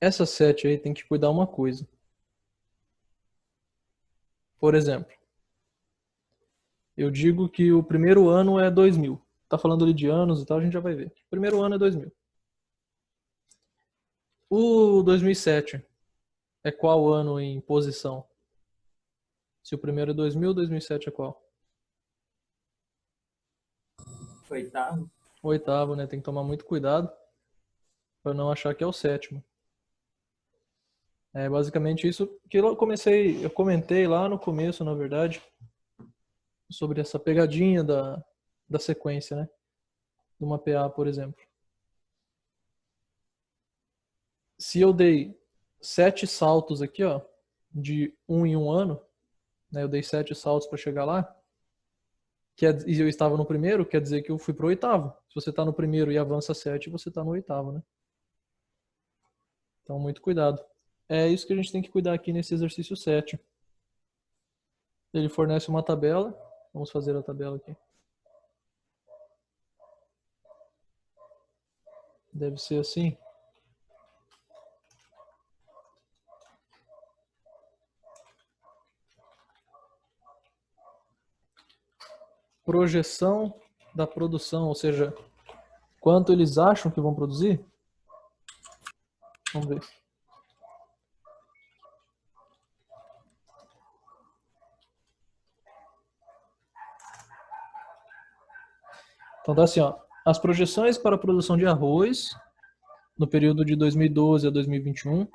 essa 7 aí tem que cuidar uma coisa. Por exemplo, eu digo que o primeiro ano é 2000. Tá falando ali de anos e tal, a gente já vai ver. O primeiro ano é 2000. O 2007 é qual ano em posição? Se o primeiro é 2000, 2007 é qual? Oitavo. O oitavo, né? Tem que tomar muito cuidado para não achar que é o sétimo. É basicamente isso que eu comentei lá no começo, na verdade, sobre essa pegadinha da sequência, né? De uma PA, por exemplo. Se eu dei 7 saltos aqui, ó, de um em um ano, né? Eu dei 7 saltos para chegar lá, e eu estava no primeiro, quer dizer que eu fui pro oitavo. Se você está no primeiro e avança 7, você está no oitavo, né? Então, muito cuidado. É isso que a gente tem que cuidar aqui nesse exercício 7. Ele fornece uma tabela. Vamos fazer a tabela aqui. Deve ser assim. Projeção da produção, ou seja, quanto eles acham que vão produzir. Vamos ver. Então tá assim, ó. As projeções para a produção de arroz no período de 2012 a 2021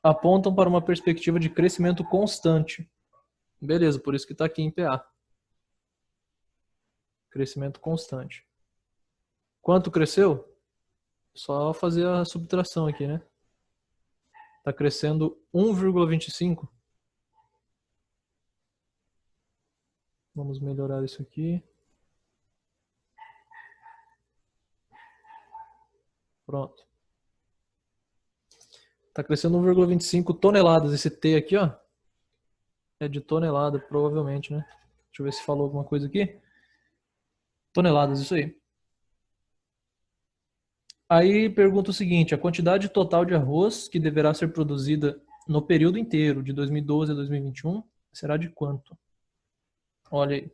apontam para uma perspectiva de crescimento constante. Beleza, por isso que está aqui em PA. Crescimento constante. Quanto cresceu? Só fazer a subtração aqui, né? Está crescendo 1,25. Vamos melhorar isso aqui. Pronto. Está crescendo 1,25 toneladas. Esse T aqui, ó, é de tonelada, provavelmente, né? Deixa eu ver se falou alguma coisa aqui. Toneladas, isso aí. Aí pergunta o seguinte: a quantidade total de arroz que deverá ser produzida no período inteiro, de 2012 a 2021, será de quanto? Olha aí.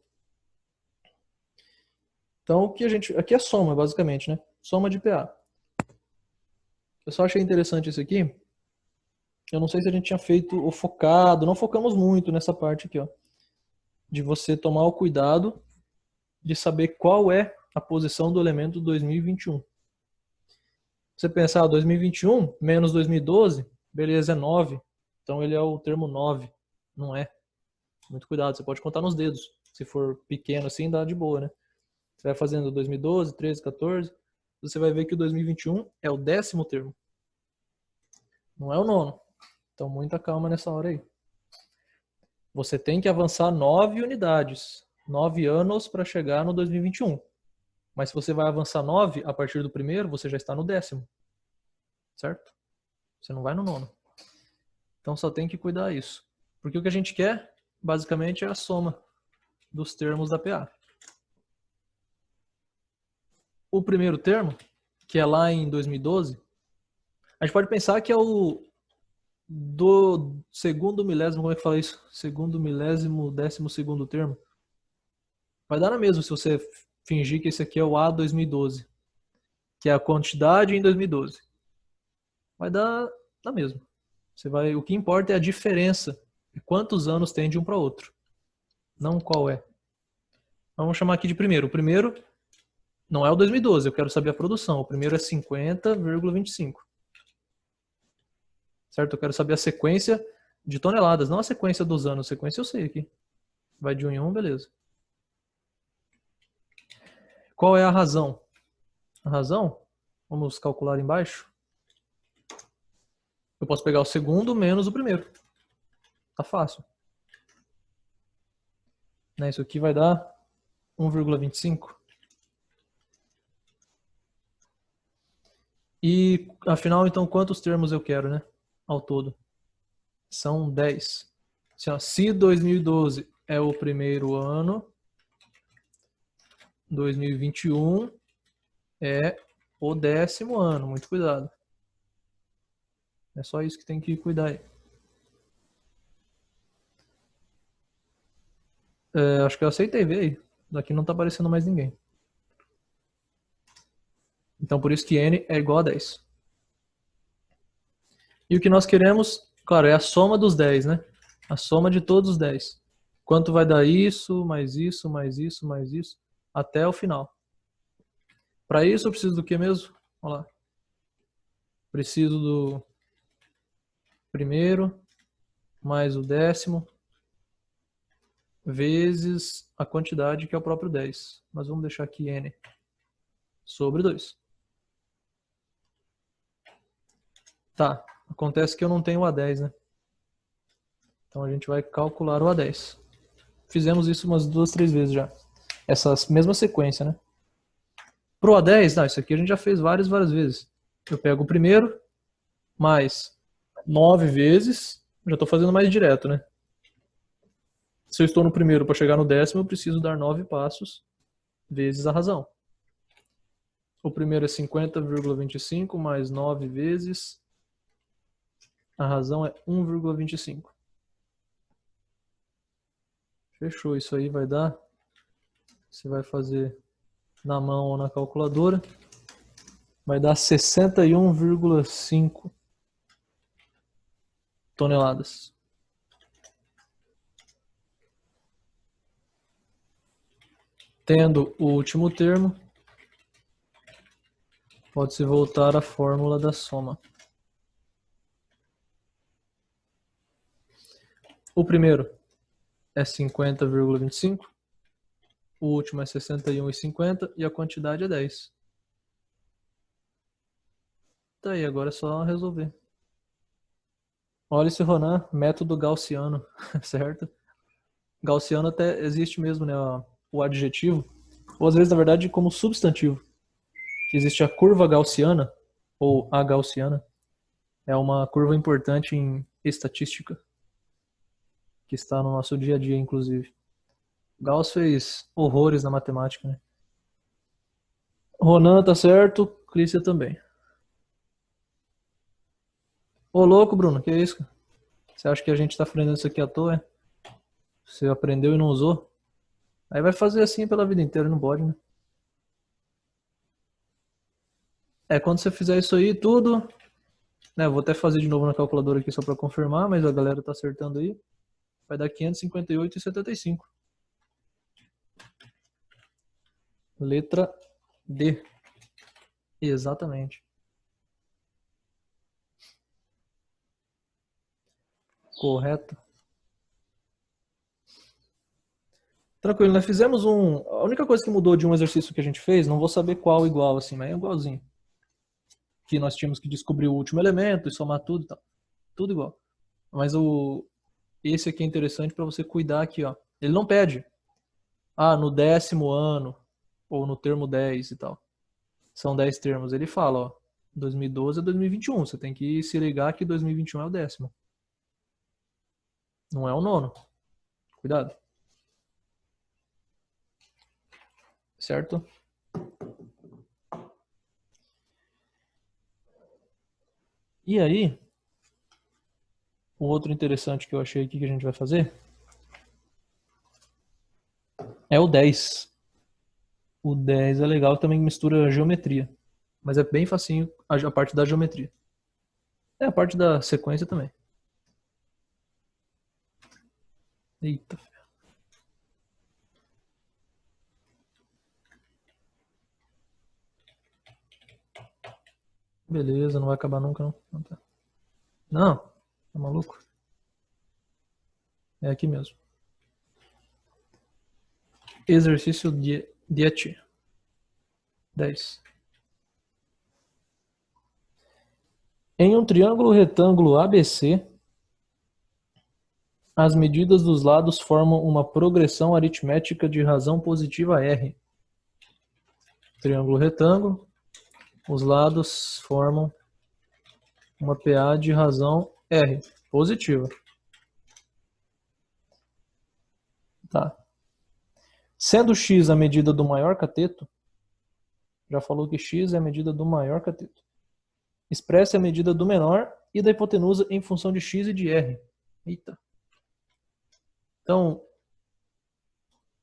Então, o que a gente. Aqui é soma, basicamente, né? Soma de PA. Eu só achei interessante isso aqui. Eu não sei se a gente tinha feito ou focado, não focamos muito nessa parte aqui, ó. De você tomar o cuidado de saber qual é a posição do elemento 2021. Você pensar, 2021 menos 2012, beleza, é 9. Então ele é o termo 9, não é? Muito cuidado, você pode contar nos dedos. Se for pequeno assim, dá de boa, né? Você vai fazendo 2012, 13, 14, você vai ver que o 2021 é o 10º termo, não é o nono. Então muita calma nessa hora aí. Você tem que avançar 9 unidades, 9 anos para chegar no 2021. Mas se você vai avançar 9 a partir do primeiro, você já está no 10º, certo? Você não vai no nono. Então só tem que cuidar isso. Porque o que a gente quer, basicamente, é a soma dos termos da PA. O primeiro termo, que é lá em 2012, a gente pode pensar que é o do segundo milésimo, como é que fala isso? Segundo milésimo, 12º termo. Vai dar na mesma se você fingir que esse aqui é o A 2012, que é a quantidade em 2012. Vai dar na mesma. O que importa é a diferença de quantos anos tem de um para outro, não qual é. Vamos chamar aqui de primeiro. O primeiro não é o 2012, eu quero saber a produção. O primeiro é 50,25. Certo? Eu quero saber a sequência de toneladas, não a sequência dos anos. A sequência eu sei aqui. Vai de 1 em 1, beleza. Qual é a razão? A razão? Vamos calcular embaixo. Eu posso pegar o segundo menos o primeiro. Tá fácil. Né? Isso aqui vai dar 1,25. E afinal, então, quantos termos eu quero, né? Ao todo. São 10. Se 2012 é o primeiro ano, 2021 é o 10º ano. Muito cuidado. É só isso que tem que cuidar aí. Acho que eu aceitei ver aí. Daqui não tá aparecendo mais ninguém. Então por isso que n é igual a 10. E o que nós queremos, claro, é a soma dos 10, né? A soma de todos os 10. Quanto vai dar isso, mais isso, mais isso, mais isso, até o final. Para isso eu preciso do que mesmo? Vamos lá. Preciso do primeiro mais o décimo vezes a quantidade que é o próprio 10. Mas vamos deixar aqui n sobre 2. Tá, acontece que eu não tenho o A10, né? Então a gente vai calcular o A10. Fizemos isso umas 2, 3 vezes já. Essa mesma sequência, né? Pro A10, não, isso aqui a gente já fez várias vezes. Eu pego o primeiro, mais 9 vezes, já estou fazendo mais direto, né? Se eu estou no primeiro para chegar no décimo, eu preciso dar 9 passos vezes a razão. O primeiro é 50,25 mais 9 vezes a razão é 1,25. Fechou, isso aí vai dar, você vai fazer na mão ou na calculadora, vai dar 61,5 toneladas. Tendo o último termo, pode-se voltar à fórmula da soma. O primeiro é 50,25, o último é 61,50 e a quantidade é 10. Tá aí, agora é só resolver. Olha esse Ronan, método gaussiano, certo? Gaussiano até existe mesmo, né, o adjetivo, ou às vezes, na verdade, como substantivo. Que existe a curva gaussiana, ou a gaussiana, é uma curva importante em estatística, que está no nosso dia a dia, inclusive. Gauss fez horrores na matemática, né? Ronan tá certo, Clícia também. Ô louco, Bruno, que é isso, cara? Você acha que a gente tá aprendendo isso aqui à toa, é? Você aprendeu e não usou? Aí vai fazer assim pela vida inteira, não pode, né? Quando você fizer isso aí, tudo, né? Vou até fazer de novo na calculadora aqui só para confirmar, mas a galera tá acertando aí. Vai dar 558,75. Letra D. Exatamente. Correto. Tranquilo, nós fizemos um. A única coisa que mudou de um exercício que a gente fez, não vou saber qual igual assim, mas é igualzinho. Que nós tínhamos que descobrir o último elemento e somar tudo e tal. Tudo igual. Mas esse aqui é interessante para você cuidar aqui, ó. Ele não pede. Ah, no 10º ano, ou no termo 10 e tal. São 10 termos. Ele fala, ó, 2012 a 2021. Você tem que se ligar que 2021 é o 10º. Não é o 9º. Cuidado. Certo? E aí, o outro interessante que eu achei aqui que a gente vai fazer é o 10. O 10 é legal, também mistura geometria. Mas é bem facinho a parte da geometria. É a parte da sequência também. Eita. Beleza, não vai acabar nunca não. Não, tá. Não, tá maluco? É aqui mesmo. Exercício 10. 10. Em um triângulo retângulo ABC, as medidas dos lados formam uma progressão aritmética de razão positiva R. Triângulo retângulo, os lados formam uma PA de razão R, positiva. Tá. Sendo x a medida do maior cateto, já falou que x é a medida do maior cateto. Expresse a medida do menor e da hipotenusa em função de x e de r. Eita. Então,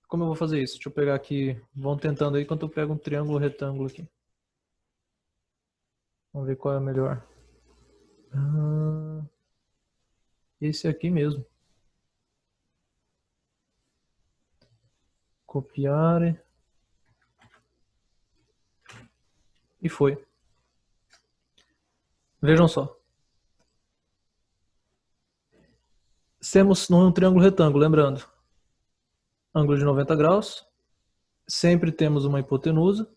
como eu vou fazer isso? Deixa eu pegar aqui. Vão tentando aí enquanto eu pego um triângulo retângulo aqui. Vamos ver qual é o melhor. Esse aqui mesmo. Copiar. E foi. Vejam só. Temos num triângulo retângulo, lembrando. Ângulo de 90 graus. Sempre temos uma hipotenusa,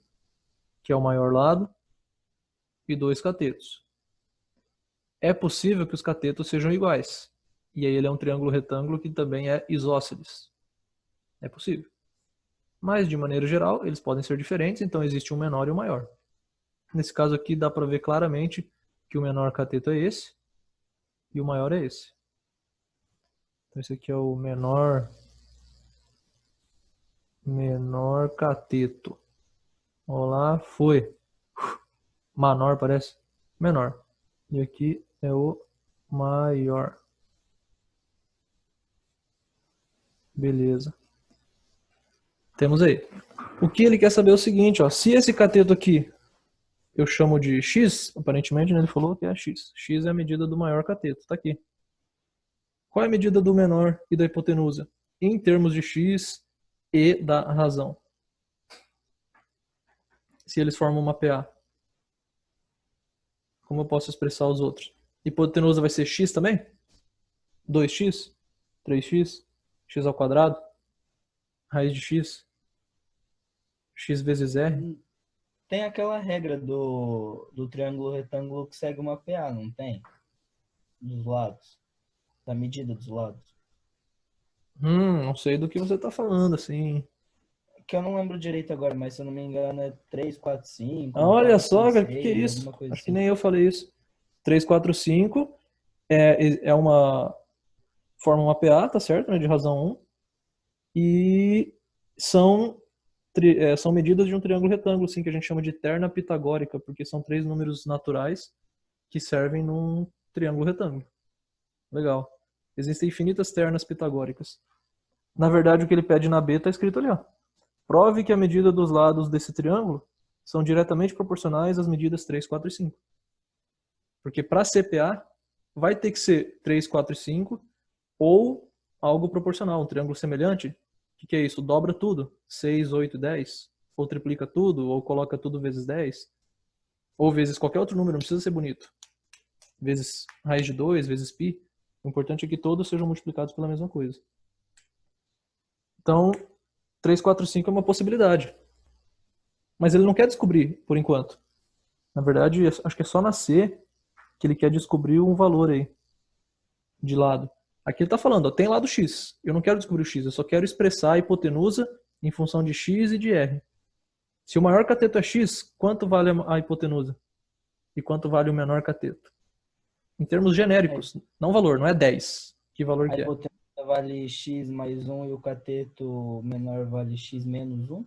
que é o maior lado, e 2 catetos. É possível que os catetos sejam iguais. E aí ele é um triângulo retângulo que também é isósceles. É possível. Mas, de maneira geral, eles podem ser diferentes, então existe um menor e um maior. Nesse caso aqui dá para ver claramente que o menor cateto é esse e o maior é esse. Então esse aqui é o menor cateto. Olá, foi. Menor parece? Menor. E aqui é o maior. Beleza. Temos aí. O que ele quer saber é o seguinte, ó. Se esse cateto aqui eu chamo de x, aparentemente, né, ele falou que é x. X é a medida do maior cateto, tá aqui. Qual é a medida do menor e da hipotenusa? Em termos de x e da razão. Se eles formam uma PA. Como eu posso expressar os outros? Hipotenusa vai ser x também? 2x? 3x? X ao quadrado? Raiz de x? X vezes r? Tem aquela regra do triângulo retângulo que segue uma PA, não tem? Dos lados. Da medida dos lados. Não sei do que você tá falando, assim. Que eu não lembro direito agora, mas se eu não me engano é 3, 4, 5, Olha 4, só, 5, cara, que é 6, isso? alguma coisa Acho que assim. nem eu falei isso. 3, 4, 5 é uma... Forma uma PA, tá certo? Né, de razão 1. E são medidas de um triângulo retângulo, assim, que a gente chama de terna pitagórica, porque são 3 números naturais que servem num triângulo retângulo. Legal. Existem infinitas ternas pitagóricas. Na verdade, o que ele pede na B está escrito ali, ó. Prove que a medida dos lados desse triângulo são diretamente proporcionais às medidas 3, 4 e 5. Porque para CPA vai ter que ser 3, 4 e 5 ou algo proporcional, um triângulo semelhante. O que é isso? Dobra tudo. 6, 8, 10. Ou triplica tudo, ou coloca tudo vezes 10. Ou vezes qualquer outro número, não precisa ser bonito. Vezes raiz de 2, vezes π. O importante é que todos sejam multiplicados pela mesma coisa. Então, 3, 4, 5 é uma possibilidade. Mas ele não quer descobrir, por enquanto. Na verdade, acho que é só na C que ele quer descobrir um valor aí. De lado. Aqui ele está falando, ó, tem lado x. Eu não quero descobrir o x, eu só quero expressar a hipotenusa em função de x e de r. Se o maior cateto é x, quanto vale a hipotenusa? E quanto vale o menor cateto? Em termos genéricos, não valor, não é 10. Que valor A que é? hipotenusa vale x mais 1 e o cateto menor vale x menos 1?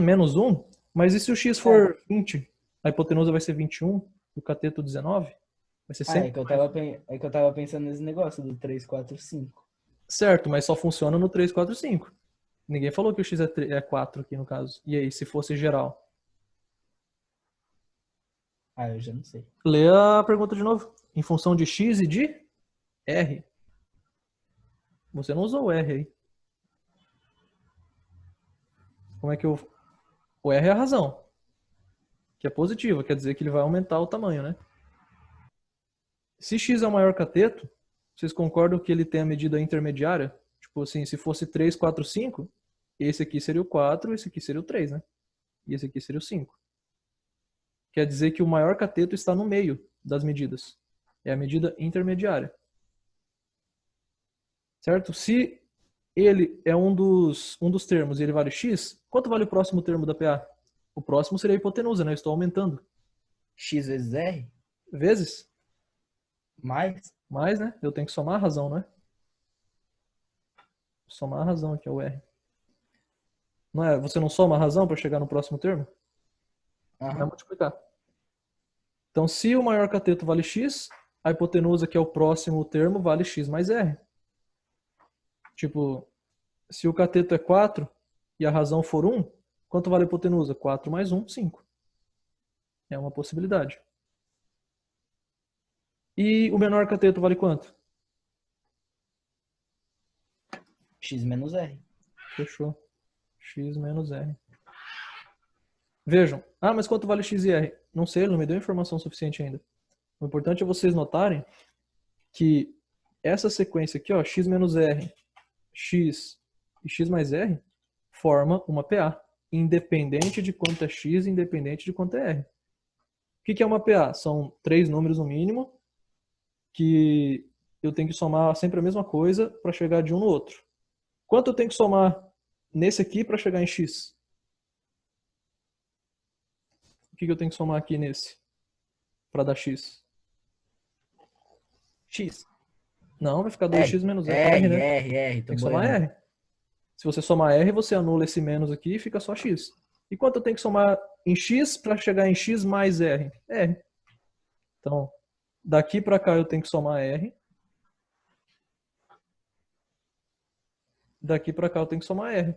Menos 1? Mas e se o x for 20? A hipotenusa vai ser 21 e o cateto 19? Vai ser sempre É que eu tava pensando nesse negócio do 3, 4, 5. certo, mas só funciona no 3, 4 e 5. Ninguém falou que o x é 4 aqui no caso. E aí, se fosse geral? Ah, eu já não sei. Lê a pergunta de novo. Em função de x e de r. Você não usou o r aí. Como é que o r é a razão? Que é positiva, quer dizer que ele vai aumentar o tamanho, né? Se x é o maior cateto, vocês concordam que ele tem a medida intermediária? Tipo assim, se fosse 3, 4, 5, esse aqui seria o 4, esse aqui seria o 3, né? E esse aqui seria o 5. Quer dizer que o maior cateto está no meio das medidas. É a medida intermediária. Certo? Se ele é um dos termos e ele vale x, quanto vale o próximo termo da PA? O próximo seria a hipotenusa, né? Eu estou aumentando. X vezes R? Vezes? Mais? Mais, né? Eu tenho que somar a razão, né? Somar a razão aqui é o R. Não é? Você não soma a razão para chegar no próximo termo? Vai Aham. multiplicar. Então, se o maior cateto vale x, a hipotenusa, que é o próximo termo, vale x mais r. Tipo, se o cateto é 4 e a razão for 1, quanto vale a hipotenusa? 4 mais 1, 5. É uma possibilidade. E o menor cateto vale quanto? X menos R. Fechou. X menos R. Vejam. Ah, mas quanto vale x e r? Não sei, ele não me deu informação suficiente ainda. O importante é vocês notarem que essa sequência aqui, ó, x menos r, x e x mais r, forma uma PA, independente de quanto é x, independente de quanto é r. O que é uma PA? São 3 números no mínimo, que eu tenho que somar sempre a mesma coisa para chegar de um no outro. Quanto eu tenho que somar nesse aqui para chegar em x? O que eu tenho que somar aqui nesse para dar x? X. Não, vai ficar 2x menos r, né? R. Tem que somar r. Se você somar r, você anula esse menos aqui e fica só x. E quanto eu tenho que somar em x para chegar em x mais r? R. Então, daqui para cá eu tenho que somar r. Daqui para cá eu tenho que somar r.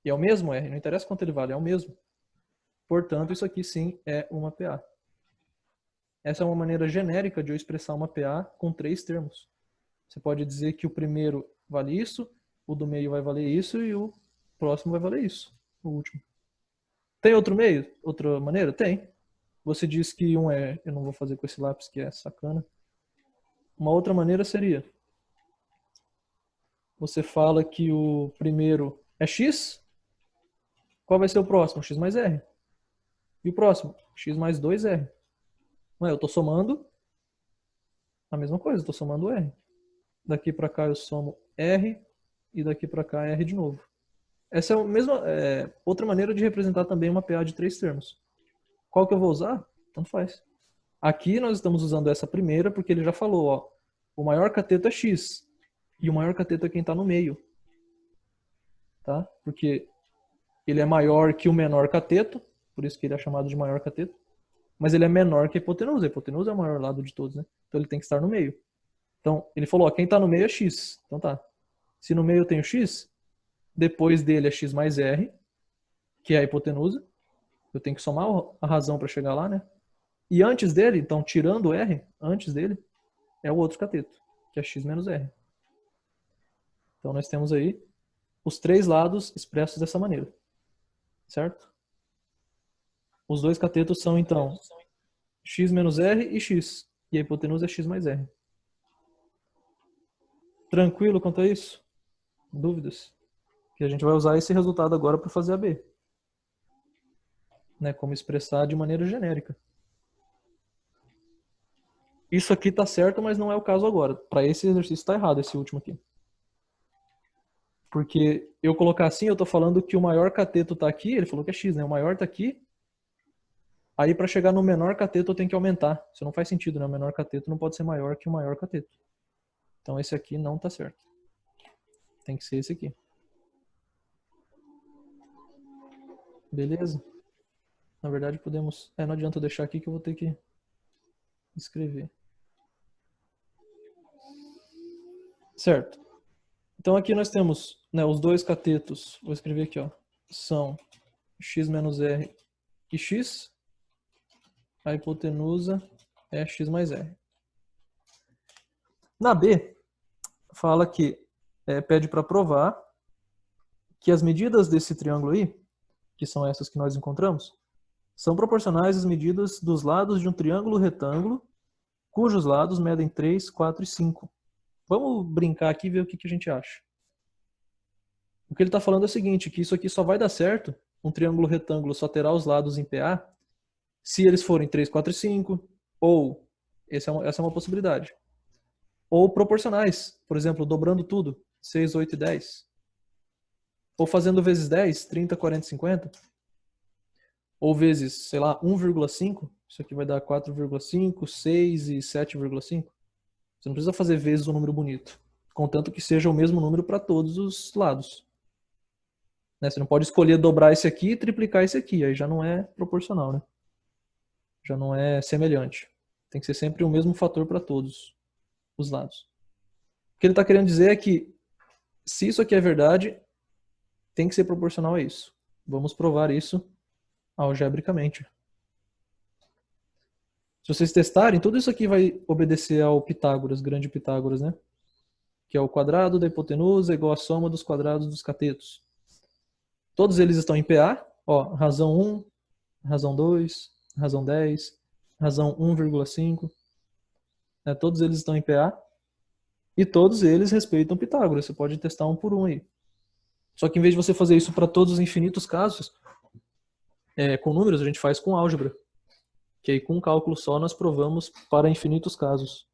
E é o mesmo r, não interessa quanto ele vale, é o mesmo. Portanto, isso aqui sim é uma PA. Essa é uma maneira genérica de eu expressar uma PA com 3 termos. Você pode dizer que o primeiro vale isso, o do meio vai valer isso e o próximo vai valer isso, o último. Tem outro meio? Outra maneira? Tem. Você diz que um é... Eu não vou fazer com esse lápis que é sacana. Uma outra maneira seria... Você fala que o primeiro é x. Qual vai ser o próximo? X mais r. E o próximo? X mais 2r. Ué, eu estou somando a mesma coisa, estou somando r. Daqui para cá eu somo r e daqui para cá r de novo. Essa é a mesma, outra maneira de representar também uma PA de 3 termos. Qual que eu vou usar? Tanto faz. Aqui nós estamos usando essa primeira porque ele já falou, ó, o maior cateto é x e o maior cateto é quem está no meio. Tá? Porque ele é maior que o menor cateto, por isso que ele é chamado de maior cateto, mas ele é menor que a hipotenusa. A hipotenusa é o maior lado de todos, né? Então ele tem que estar no meio. Então ele falou, ó, quem está no meio é x. Então tá. Se no meio eu tenho x, depois dele é x mais r, que é a hipotenusa. Eu tenho que somar a razão para chegar lá, né? E antes dele, então tirando o r, antes dele, é o outro cateto, que é x menos r. Então nós temos aí os 3 lados expressos dessa maneira. Certo? Os 2 catetos são, então, x menos r e x. E a hipotenusa é x mais r. Tranquilo quanto a isso? Dúvidas? Que a gente vai usar esse resultado agora para fazer a B. Né? Como expressar de maneira genérica. Isso aqui está certo, mas não é o caso agora. Para esse exercício está errado, esse último aqui. Porque eu colocar assim, eu estou falando que o maior cateto está aqui, ele falou que é x, né? O maior está aqui. Aí para chegar no menor cateto eu tenho que aumentar. Isso não faz sentido, né? O menor cateto não pode ser maior que o maior cateto. Então esse aqui não está certo. Tem que ser esse aqui. Beleza? Na verdade podemos... não adianta eu deixar aqui que eu vou ter que escrever. Certo. Então aqui nós temos, né, os 2 catetos, vou escrever aqui, ó, são x menos r e x. A hipotenusa é x mais r. Na B, fala que pede para provar que as medidas desse triângulo aí, que são essas que nós encontramos, são proporcionais às medidas dos lados de um triângulo retângulo, cujos lados medem 3, 4 e 5. Vamos brincar aqui e ver o que a gente acha. O que ele está falando é o seguinte, que isso aqui só vai dar certo, um triângulo retângulo só terá os lados em PA, se eles forem 3, 4 e 5, ou, essa é uma possibilidade, ou proporcionais, por exemplo, dobrando tudo, 6, 8 e 10. Ou fazendo vezes 10, 30, 40 e 50. Ou vezes, sei lá, 1,5, isso aqui vai dar 4,5, 6 e 7,5. Você não precisa fazer vezes um número bonito, contanto que seja o mesmo número para todos os lados. Né? Você não pode escolher dobrar esse aqui e triplicar esse aqui, aí já não é proporcional, né? Já não é semelhante. Tem que ser sempre o mesmo fator para todos os lados. O que ele está querendo dizer é que, se isso aqui é verdade, tem que ser proporcional a isso. Vamos provar isso algebricamente. Se vocês testarem, tudo isso aqui vai obedecer ao Pitágoras, grande Pitágoras, né? Que é o quadrado da hipotenusa igual a soma dos quadrados dos catetos. Todos eles estão em PA. Ó, razão 1, razão 2, razão 10, razão 1,5. Né? Todos eles estão em PA. E todos eles respeitam Pitágoras. Você pode testar um por um aí. Só que em vez de você fazer isso para todos os infinitos casos, com números, a gente faz com álgebra. Que aí com um cálculo só nós provamos para infinitos casos.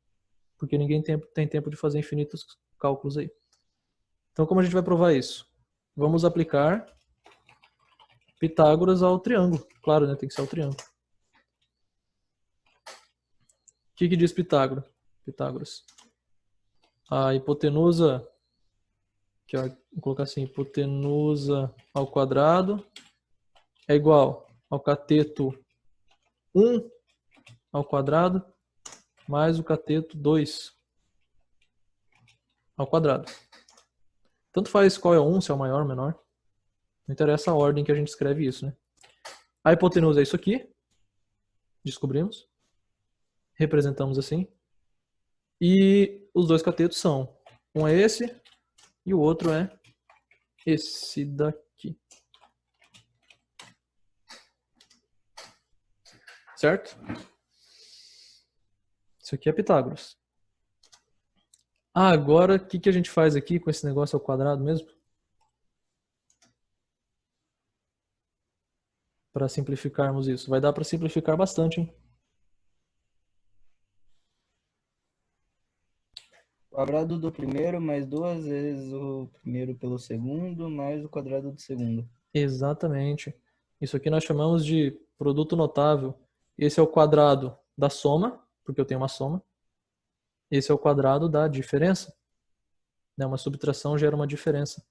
Porque ninguém tem tempo de fazer infinitos cálculos aí. Então como a gente vai provar isso? Vamos aplicar Pitágoras ao triângulo. Claro, né? Tem que ser ao triângulo. O que diz Pitágoras? A hipotenusa, que vou colocar assim, hipotenusa ao quadrado é igual ao cateto 1 ao quadrado mais o cateto 2 ao quadrado. Tanto faz qual é o 1, se é o maior ou menor. Não interessa a ordem que a gente escreve isso, né? A hipotenusa é isso aqui. Descobrimos. Representamos assim. E os dois catetos são, um é esse e o outro é esse daqui. Certo? Isso aqui é Pitágoras. Agora, o que a gente faz aqui com esse negócio ao quadrado mesmo? Para simplificarmos isso. Vai dar para simplificar bastante, hein? Quadrado do primeiro mais 2 vezes o primeiro pelo segundo mais o quadrado do segundo. Exatamente. Isso aqui nós chamamos de produto notável. Esse é o quadrado da soma, porque eu tenho uma soma. Esse é o quadrado da diferença. Uma subtração gera uma diferença.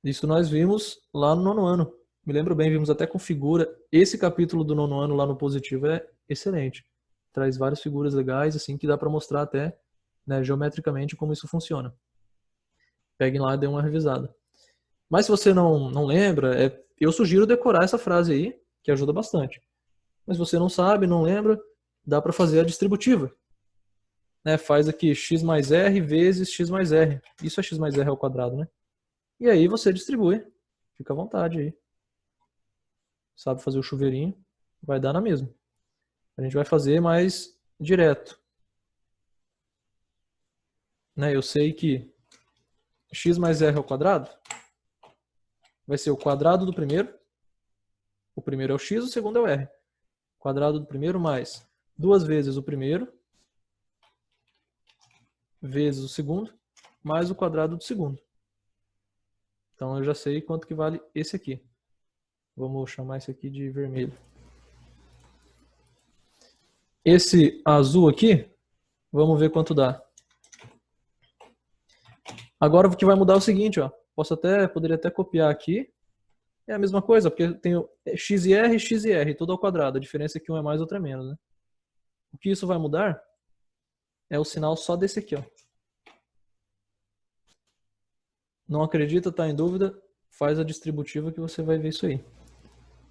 Isso nós vimos lá no nono ano. Me lembro bem, vimos até com figura. Esse capítulo do nono ano lá no positivo é excelente. Traz várias figuras legais, assim, que dá para mostrar até, né, geometricamente como isso funciona. Peguem lá e dêem uma revisada. Mas se você não lembra, eu sugiro decorar essa frase aí, que ajuda bastante. Mas se você não sabe, não lembra, dá para fazer a distributiva. Né, faz aqui x mais r vezes x mais r. Isso é x mais r ao quadrado, né? E aí você distribui. Fica à vontade aí. Sabe fazer o chuveirinho, vai dar na mesma. A gente vai fazer mais direto. Né, eu sei que x mais r ao quadrado vai ser o quadrado do primeiro. O primeiro é o x, o segundo é o r. Quadrado do primeiro mais 2 vezes o primeiro vezes o segundo mais o quadrado do segundo. Então eu já sei quanto que vale esse aqui. Vamos chamar esse aqui de vermelho. Esse azul aqui, vamos ver quanto dá. Agora o que vai mudar é o seguinte, ó. Poderia até copiar aqui. É a mesma coisa, porque tem x e r, tudo ao quadrado. A diferença é que um é mais, outro é menos, né? O que isso vai mudar é o sinal só desse aqui, ó. Não acredita, tá em dúvida? Faz a distributiva que você vai ver isso aí.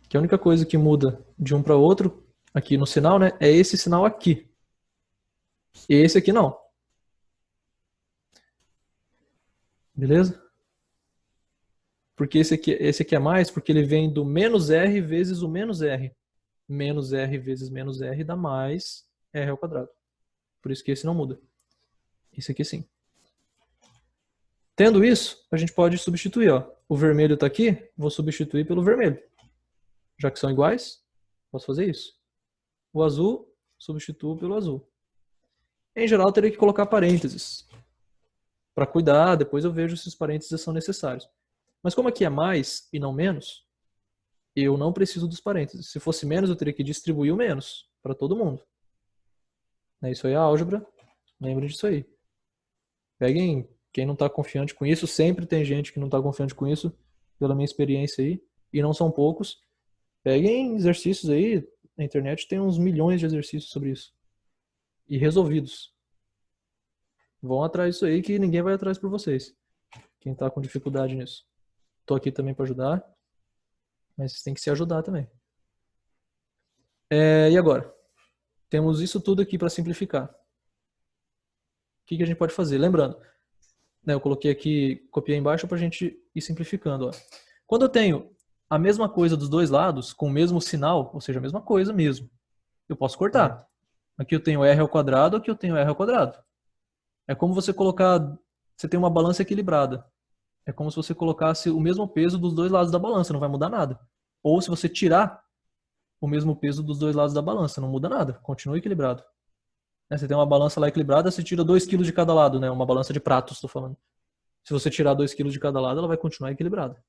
Que a única coisa que muda de um para outro, aqui no sinal, né, é esse sinal aqui. E esse aqui não. Beleza? Porque esse aqui é mais, porque ele vem do menos r vezes o menos r. Menos r vezes menos r dá mais r ao quadrado. Por isso que esse não muda. Esse aqui sim. Tendo isso, a gente pode substituir. Ó. O vermelho está aqui, vou substituir pelo vermelho. Já que são iguais, posso fazer isso. O azul, substituo pelo azul. Em geral, eu teria que colocar parênteses. Para cuidar, depois eu vejo se os parênteses são necessários. Mas como aqui é mais e não menos, eu não preciso dos parênteses. Se fosse menos, eu teria que distribuir o menos para todo mundo. Isso aí é álgebra. Lembre disso aí. Peguem quem não está confiante com isso. Sempre tem gente que não está confiante com isso, pela minha experiência aí. E não são poucos. Peguem exercícios aí, Na internet tem uns milhões de exercícios sobre isso. E resolvidos. Vão atrás disso aí que ninguém vai atrás por vocês. Quem tá com dificuldade nisso. Tô aqui também para ajudar. Mas vocês têm que se ajudar também. E agora? Temos isso tudo aqui para simplificar. O que a gente pode fazer? Lembrando, né, eu coloquei aqui, copiei embaixo para a gente ir simplificando. Ó. Quando eu tenho a mesma coisa dos dois lados, com o mesmo sinal, ou seja, a mesma coisa mesmo, eu posso cortar. Aqui eu tenho r ao quadrado, aqui eu tenho r ao quadrado. É como você colocar, você tem uma balança equilibrada. É como se você colocasse o mesmo peso dos dois lados da balança, não vai mudar nada. Ou se você tirar o mesmo peso dos dois lados da balança, não muda nada, continua equilibrado. Você tem uma balança lá equilibrada, você tira 2 kg de cada lado, né? Uma balança de pratos, estou falando. Se você tirar 2 kg de cada lado, ela vai continuar equilibrada.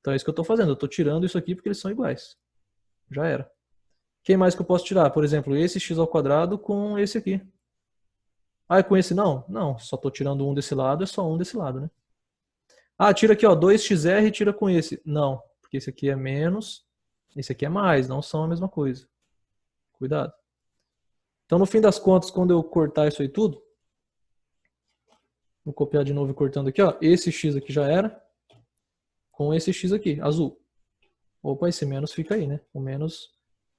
Então é isso que eu estou fazendo, eu estou tirando isso aqui porque eles são iguais. Já era. Quem mais que eu posso tirar? Por exemplo, esse x ao quadrado com esse aqui. Ah, é com esse não? Não, só estou tirando um desse lado, é só um desse lado, né? Ah, tira aqui, ó, 2xr e tira com esse. Não, porque esse aqui é menos, esse aqui é mais, não são a mesma coisa. Cuidado. Então, no fim das contas, quando eu cortar isso aí tudo, vou copiar de novo e cortando aqui, ó, esse x aqui já era, com esse x aqui, azul. Opa, esse menos fica aí, né? O menos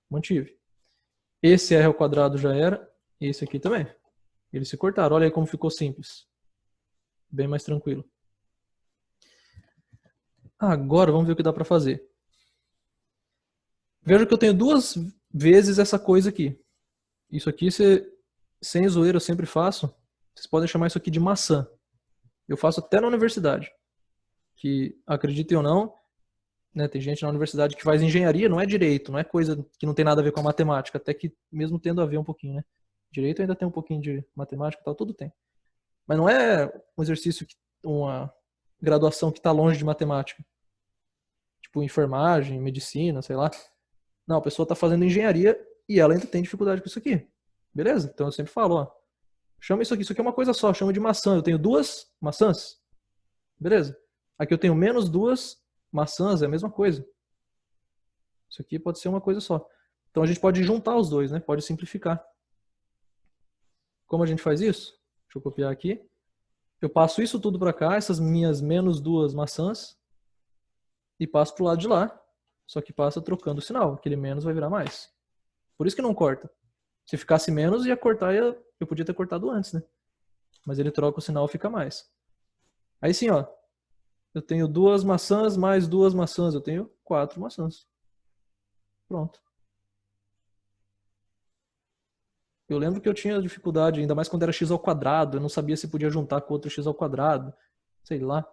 mantive. Esse r ao quadrado já era, esse aqui também. Eles se cortaram. Olha aí como ficou simples. Bem mais tranquilo. Agora vamos ver o que dá para fazer. Veja que eu tenho duas vezes essa coisa aqui. Isso aqui, sem zoeira, eu sempre faço. Vocês podem chamar isso aqui de maçã. Eu faço até na universidade. Que, acreditem ou não, né, tem gente na universidade que faz engenharia, não é direito, não é coisa que não tem nada a ver com a matemática, até que mesmo tendo a ver um pouquinho, né? Direito ainda tem um pouquinho de matemática e tal, tudo tem. Mas não é um exercício, uma graduação que está longe de matemática. Tipo enfermagem, medicina, sei lá. Não, a pessoa está fazendo engenharia e ela ainda tem dificuldade com isso aqui. Beleza? Então eu sempre falo, ó. Chama isso aqui é uma coisa só, chama de maçã. Eu tenho duas maçãs. Beleza? Aqui eu tenho menos duas maçãs, é a mesma coisa. Isso aqui pode ser uma coisa só. Então a gente pode juntar os dois, né? Pode simplificar. Como a gente faz isso? Deixa eu copiar aqui. Eu passo isso tudo para cá, essas minhas menos duas maçãs, e passo para o lado de lá. Só que passa trocando o sinal. Aquele menos vai virar mais. Por isso que não corta. Se ficasse menos, ia cortar, eu podia ter cortado antes, né? Mas ele troca o sinal e fica mais. Aí sim, ó. Eu tenho duas maçãs mais duas maçãs. Eu tenho 4 maçãs. Pronto. Eu lembro que eu tinha dificuldade, ainda mais quando era x ao quadrado. Eu não sabia se podia juntar com outro x ao quadrado. Sei lá.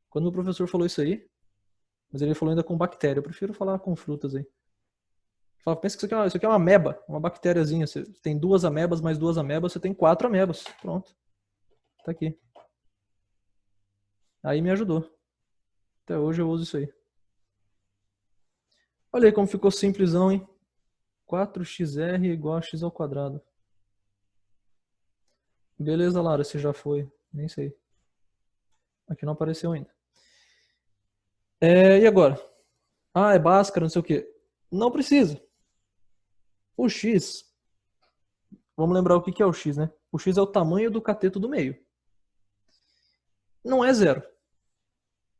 Quando o professor falou isso aí, mas ele falou ainda com bactéria. Eu prefiro falar com frutas aí. Fala, pensa que isso aqui é uma ameba, uma bactériazinha. Você tem 2 amebas mais 2 amebas, você tem 4 amebas. Pronto. Tá aqui. Aí me ajudou. Até hoje eu uso isso aí. Olha aí como ficou simplesão, hein? 4xr igual a x ao quadrado. Beleza, Lara, se já foi. Nem sei. Aqui não apareceu ainda. E agora? Ah, é Bhaskara, não sei o quê. Não precisa. O x, vamos lembrar o que é o x, né? O x é o tamanho do cateto do meio. Não é zero.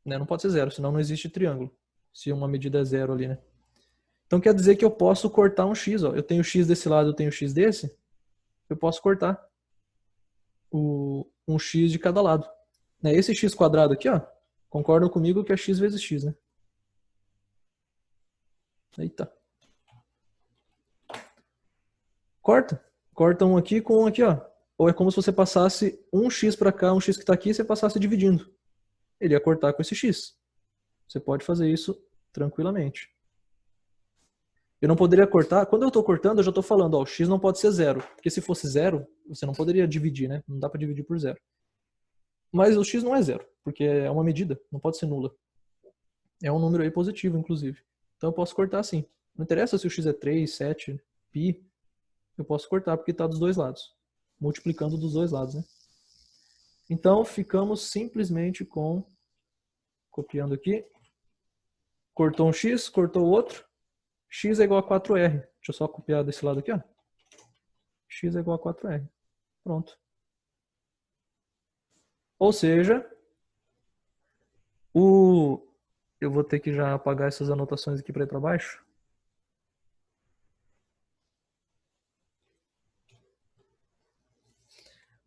Né? Não pode ser zero, senão não existe triângulo. Se uma medida é zero ali, né? Então quer dizer que eu posso cortar um x. Ó. Eu tenho x desse lado, eu tenho x desse. Eu posso cortar um x de cada lado. Né? Esse x quadrado aqui, ó, concordam comigo que é x vezes x, né? Eita. Corta. Corta um aqui com um aqui, ó. Ou é como se você passasse um x para cá, um x que está aqui, e você passasse dividindo. Ele ia cortar com esse x. Você pode fazer isso tranquilamente. Eu não poderia cortar. Quando eu estou cortando, eu já estou falando, ó, o x não pode ser zero. Porque se fosse zero, você não poderia dividir, né? Não dá para dividir por zero. Mas o x não é zero, porque é uma medida, não pode ser nula. É um número aí positivo, inclusive. Então eu posso cortar assim. Não interessa se o x é 3, 7, π. Eu posso cortar porque está dos dois lados. Multiplicando dos dois lados, né? Então ficamos simplesmente com... Copiando aqui. Cortou um x, cortou o outro. x é igual a 4r. Deixa eu só copiar desse lado aqui, ó. X é igual a 4r. Pronto. Ou seja, eu vou ter que já apagar essas anotações aqui para ir para baixo.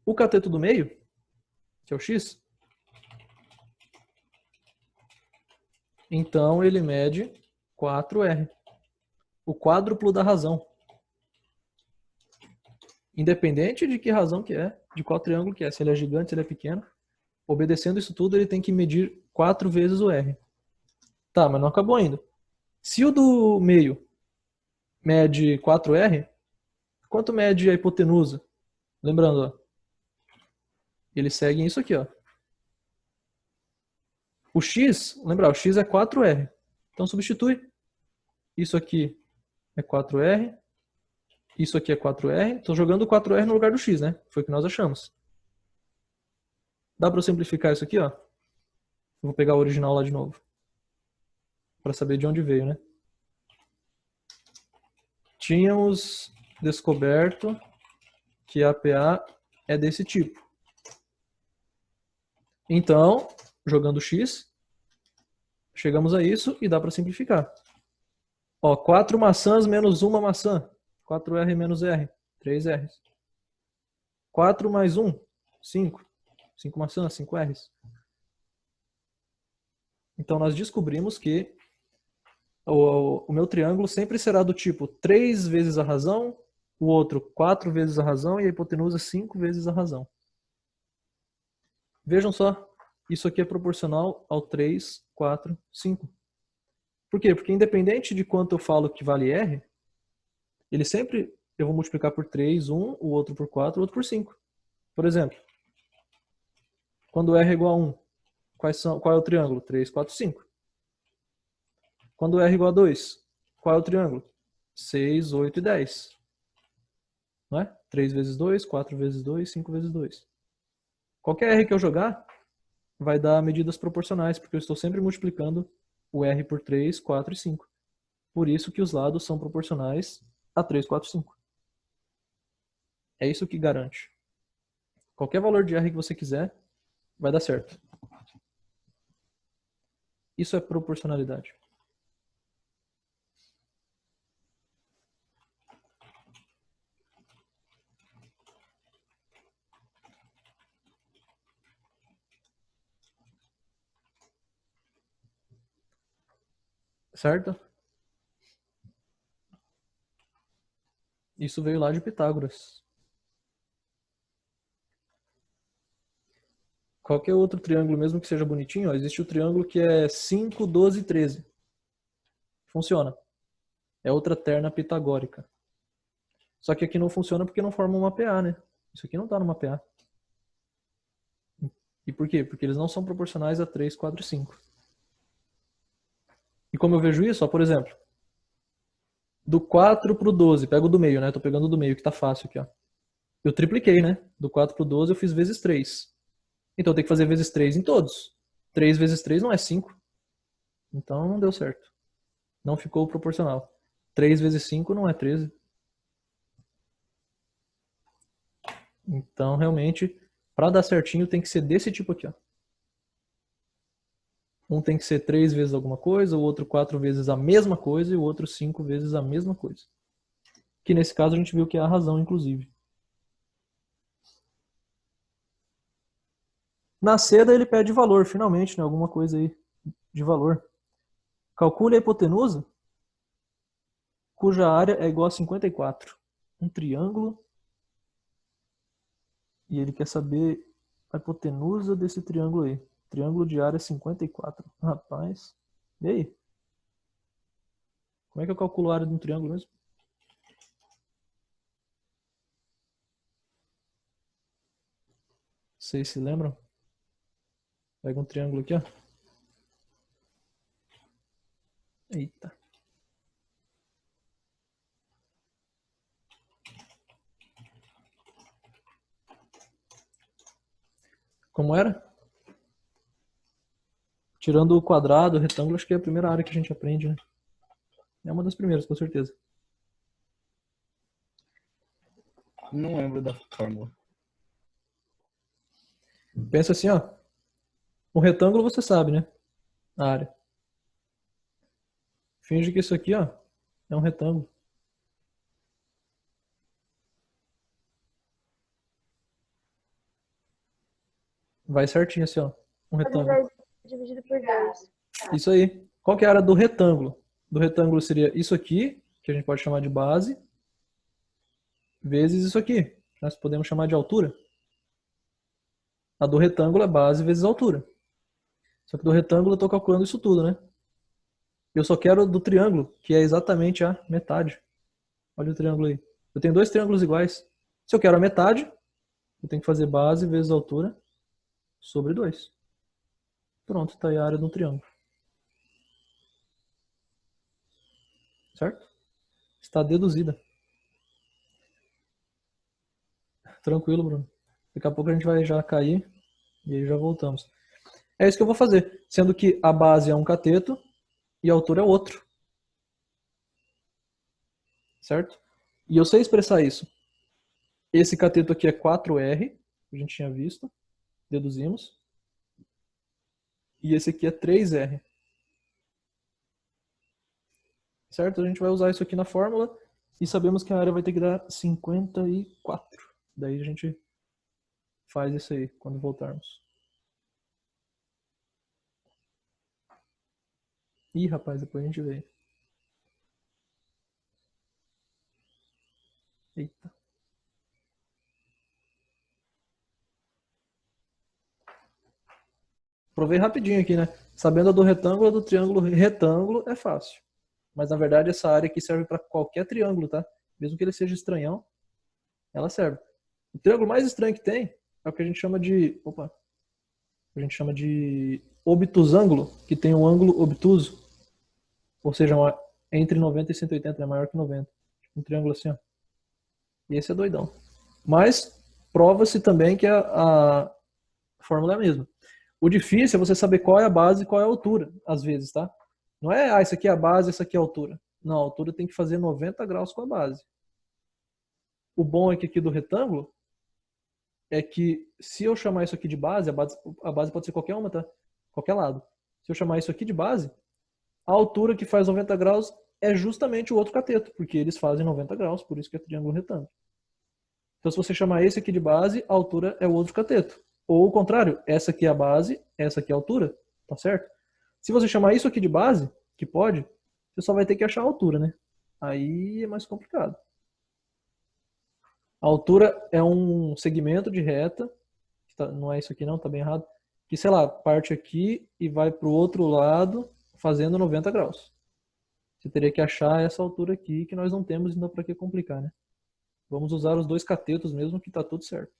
O cateto do meio, que é o x, então ele mede 4r. O quádruplo da razão. Independente de que razão que é, de qual triângulo que é, se ele é gigante, se ele é pequeno, obedecendo isso tudo, ele tem que medir 4 vezes o r. Tá, mas não acabou ainda. Se o do meio mede 4r, quanto mede a hipotenusa? Lembrando, ó, eles seguem isso aqui, ó. O x, lembrar, o x é 4r. Então substitui. Isso aqui é 4r. Isso aqui é 4r. Estou jogando 4r no lugar do x, né? Foi o que nós achamos. Dá para eu simplificar isso aqui, ó? Eu vou pegar o original lá de novo. Para saber de onde veio, né? Tínhamos descoberto que a PA é desse tipo. Então, jogando x, chegamos a isso e dá para simplificar. Ó, 4 maçãs menos 1 maçã. 4r menos r. 3r. 4 mais 1, 5. 5 maçãs, 5 r's. Então nós descobrimos que o meu triângulo sempre será do tipo 3 vezes a razão, o outro 4 vezes a razão e a hipotenusa 5 vezes a razão. Vejam só, isso aqui é proporcional ao 3, 4, 5. Por quê? Porque independente de quanto eu falo que vale R, ele sempre, eu vou multiplicar por 3, o outro por 4, o outro por 5. Por exemplo, quando R é igual a 1, qual é o triângulo? 3, 4, 5. Quando R é igual a 2, qual é o triângulo? 6, 8 e 10. Não é? 3 vezes 2, 4 vezes 2, 5 vezes 2. Qualquer R que eu jogar vai dar medidas proporcionais, porque eu estou sempre multiplicando o R por 3, 4 e 5. Por isso que os lados são proporcionais a 3, 4, 5. É isso que garante. Qualquer valor de R que você quiser, vai dar certo. Isso é proporcionalidade. Certo? Isso veio lá de Pitágoras. Qualquer outro triângulo, mesmo que seja bonitinho, ó, existe o triângulo que é 5, 12 e 13. Funciona. É outra terna pitagórica. Só que aqui não funciona porque não forma uma PA, né? Isso aqui não está numa PA. E por quê? Porque eles não são proporcionais a 3, 4 e 5. E como eu vejo isso, ó, por exemplo, do 4 pro 12, pego o do meio, né? Tô pegando o do meio que tá fácil aqui, ó. Eu tripliquei, né? Do 4 pro 12 eu fiz vezes 3. Então eu tenho que fazer vezes 3 em todos. 3 vezes 3 não é 5. Então não deu certo. Não ficou proporcional. 3 vezes 5 não é 13. Então realmente, para dar certinho, tem que ser desse tipo aqui, ó. Um tem que ser 3 vezes alguma coisa, o outro 4 vezes a mesma coisa e o outro 5 vezes a mesma coisa. Que nesse caso a gente viu que é a razão, inclusive. Na seda ele pede valor, finalmente, né? Alguma coisa aí de valor. Calcule a hipotenusa, cuja área é igual a 54. Um triângulo. E ele quer saber a hipotenusa desse triângulo aí. Triângulo de área 54. Rapaz. E aí? Como é que eu calculo a área de um triângulo mesmo? Vocês se lembram? Pega um triângulo aqui, ó. Eita. Como era? Tirando o quadrado, o retângulo, acho que é a primeira área que a gente aprende, né? É uma das primeiras, com certeza. Não lembro da fórmula. Pensa assim, ó. Um retângulo você sabe, né? A área. Finge que isso aqui, ó, é um retângulo. Vai certinho assim, ó. Um retângulo. Dividido por 2. Isso aí. Qual que é a área do retângulo? Do retângulo seria isso aqui, que a gente pode chamar de base, vezes isso aqui, que nós podemos chamar de altura. A do retângulo é base vezes altura. Só que do retângulo eu estou calculando isso tudo, né? Eu só quero do triângulo, que é exatamente a metade. Olha o triângulo aí. Eu tenho dois triângulos iguais. Se eu quero a metade, eu tenho que fazer base vezes altura sobre 2. Pronto, está aí a área do triângulo. Certo? Está deduzida. Tranquilo, Bruno. Daqui a pouco a gente vai já cair e aí já voltamos. É isso que eu vou fazer, sendo que a base é um cateto e a altura é outro. Certo? E eu sei expressar isso. Esse cateto aqui é 4R, a gente tinha visto, deduzimos. E esse aqui é 3R. Certo? A gente vai usar isso aqui na fórmula e sabemos que a área vai ter que dar 54. Daí a gente faz isso aí quando voltarmos. Ih, rapaz, depois a gente vê. Eita. Provei rapidinho aqui, né? Sabendo a do retângulo, a do triângulo retângulo é fácil. Mas na verdade essa área aqui serve para qualquer triângulo, tá? Mesmo que ele seja estranhão, ela serve. O triângulo mais estranho que tem é o que a gente chama de... Opa! A gente chama de obtusângulo, que tem um ângulo obtuso. Ou seja, entre 90 e 180, é maior que 90. Um triângulo assim, ó. E esse é doidão. Mas prova-se também que a fórmula é a mesma. O difícil é você saber qual é a base e qual é a altura, às vezes, tá? Não é, isso aqui é a base, isso aqui é a altura. Não, a altura tem que fazer 90 graus com a base. O bom é que aqui do retângulo é que se eu chamar isso aqui de base, a base pode ser qualquer uma, tá? Qualquer lado. Se eu chamar isso aqui de base, a altura que faz 90 graus é justamente o outro cateto, porque eles fazem 90 graus, por isso que é triângulo retângulo. Então se você chamar esse aqui de base, a altura é o outro cateto. Ou o contrário, essa aqui é a base, essa aqui é a altura, tá certo? Se você chamar isso aqui de base, que pode, você só vai ter que achar a altura, né? Aí é mais complicado. A altura é um segmento de reta, não é isso aqui não, tá bem errado, que, sei lá, parte aqui e vai pro outro lado fazendo 90 graus. Você teria que achar essa altura aqui, que nós não temos, então para que complicar, né? Vamos usar os dois catetos mesmo, que tá tudo certo.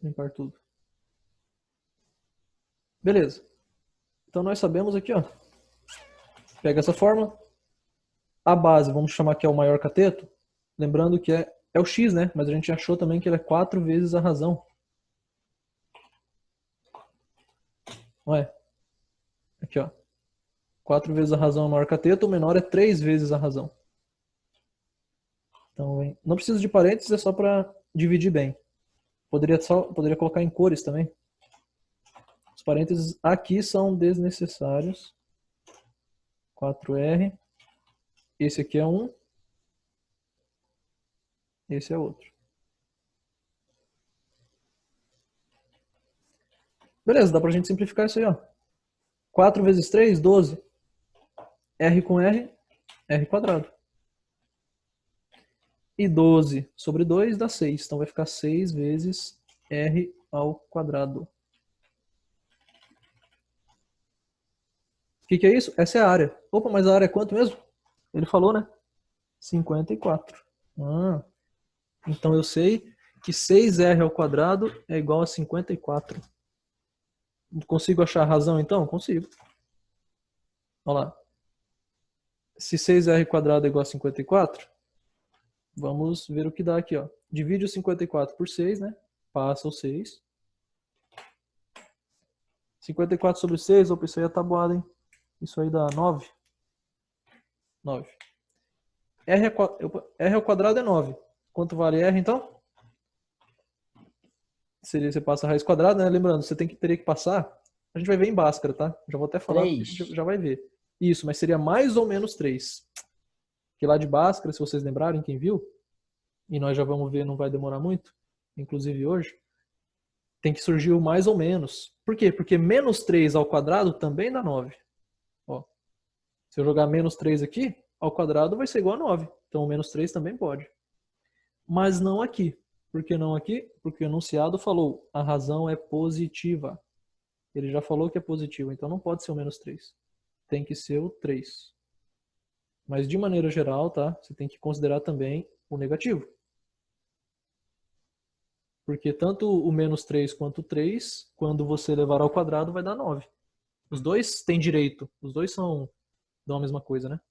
Limpar tudo. Beleza. Então nós sabemos aqui, ó. Pega essa fórmula. A base, vamos chamar que é o maior cateto. Lembrando que é o x, né? Mas a gente achou também que ele é 4 vezes a razão. Não é? Aqui, ó. 4 vezes a razão é o maior cateto, o menor é 3 vezes a razão. Então, não precisa de parênteses, é só para dividir bem. Poderia colocar em cores também. Os parênteses aqui são desnecessários. 4R. Esse aqui é um. Esse é outro. Beleza, dá pra gente simplificar isso aí, ó. 4 vezes 3, 12. R com R, R quadrado. E 12 sobre 2 dá 6. Então vai ficar 6 vezes R ao quadrado. O que é isso? Essa é a área. Opa, mas a área é quanto mesmo? Ele falou, né? 54. Ah, então eu sei que 6R ao quadrado é igual a 54. Consigo achar a razão então? Consigo. Olha lá. Se 6R quadrado é igual a 54, vamos ver o que dá aqui, ó. Divide o 54 por 6, né? Passa o 6. 54 sobre 6, opa, isso aí é tabuada, hein? Isso aí dá 9. 9. R ao quadrado é 9. Quanto vale R, então? Seria, você passa a raiz quadrada, né? Lembrando, você teria que passar. A gente vai ver em Bhaskara, tá? Já vou até falar, porque a 3. gente já vai ver. Isso, mas seria mais ou menos 3. Que lá de Bhaskara, se vocês lembrarem, quem viu, e nós já vamos ver, não vai demorar muito, inclusive hoje, tem que surgir o mais ou menos. Por quê? Porque menos 3 ao quadrado também dá 9. Ó, se eu jogar menos 3 aqui, ao quadrado vai ser igual a 9. Então o menos 3 também pode. Mas não aqui. Por que não aqui? Porque o enunciado falou, a razão é positiva. Ele já falou que é positivo, então não pode ser o menos 3. Tem que ser o 3. Mas de maneira geral, tá? Você tem que considerar também o negativo. Porque tanto o menos 3 quanto o 3, quando você levar ao quadrado, vai dar 9. Os dois têm direito. Os dois dão a mesma coisa, né?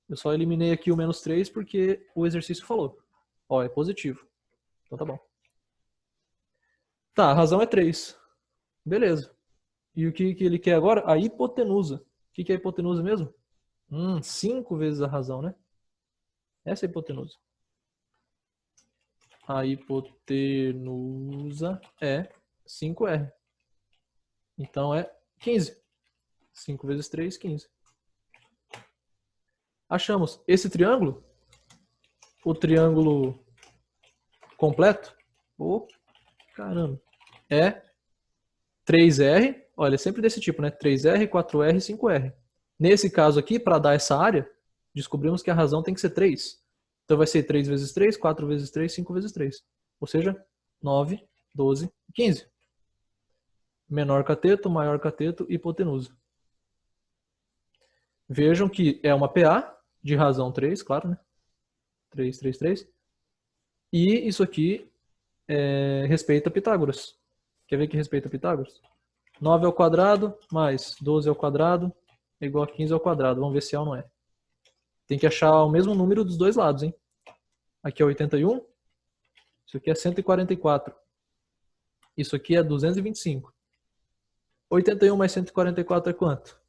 Eu só eliminei aqui o menos 3 porque o exercício falou. Ó, é positivo. Então tá bom. Tá, a razão é 3. Beleza. E o que ele quer agora? A hipotenusa. O que é a hipotenusa mesmo? 5 vezes a razão, né? Essa é a hipotenusa. A hipotenusa é 5R. Então é 15. 5 vezes 3, 15. Achamos esse triângulo, o triângulo completo, caramba, é 3R, olha, é sempre desse tipo, né? 3R, 4R e 5R. Nesse caso aqui, para dar essa área, descobrimos que a razão tem que ser 3. Então vai ser 3 vezes 3, 4 vezes 3, 5 vezes 3. Ou seja, 9, 12 e 15. Menor cateto, maior cateto, hipotenusa. Vejam que é uma PA de razão 3, claro, né? 3, 3, 3. E isso aqui respeita Pitágoras. Quer ver que respeita Pitágoras? 9 ao quadrado mais 12 ao quadrado é igual a 15 ao quadrado. Vamos ver se é ou não é. Tem que achar o mesmo número dos dois lados, hein? Aqui é 81. Isso aqui é 144. Isso aqui é 225. 81 mais 144 é quanto?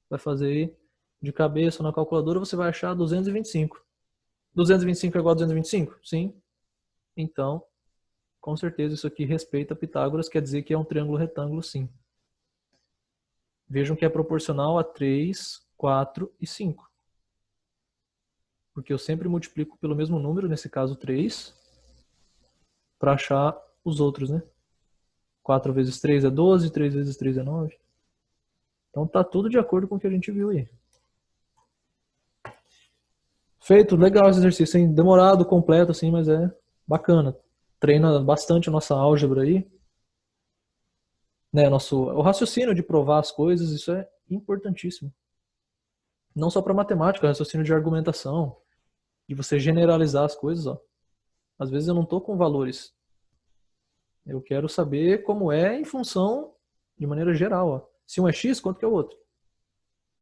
Vai fazer aí de cabeça na calculadora, você vai achar 225. 225 é igual a 225? Sim. Então, com certeza isso aqui respeita Pitágoras, quer dizer que é um triângulo retângulo, sim. Vejam que é proporcional a 3, 4 e 5. Porque eu sempre multiplico pelo mesmo número, nesse caso 3, para achar os outros, né? 4 vezes 3 é 12, 3 vezes 3 é 9. Então tá tudo de acordo com o que a gente viu aí. Feito, legal esse exercício, hein? Demorado, completo, assim, mas é bacana. Treina bastante a nossa álgebra aí. Né? O raciocínio de provar as coisas, isso é importantíssimo. Não só para matemática, raciocínio de argumentação, de você generalizar as coisas, ó. Às vezes eu não estou com valores. Eu quero saber como é em função de maneira geral, ó. Se um é x, quanto que é o outro?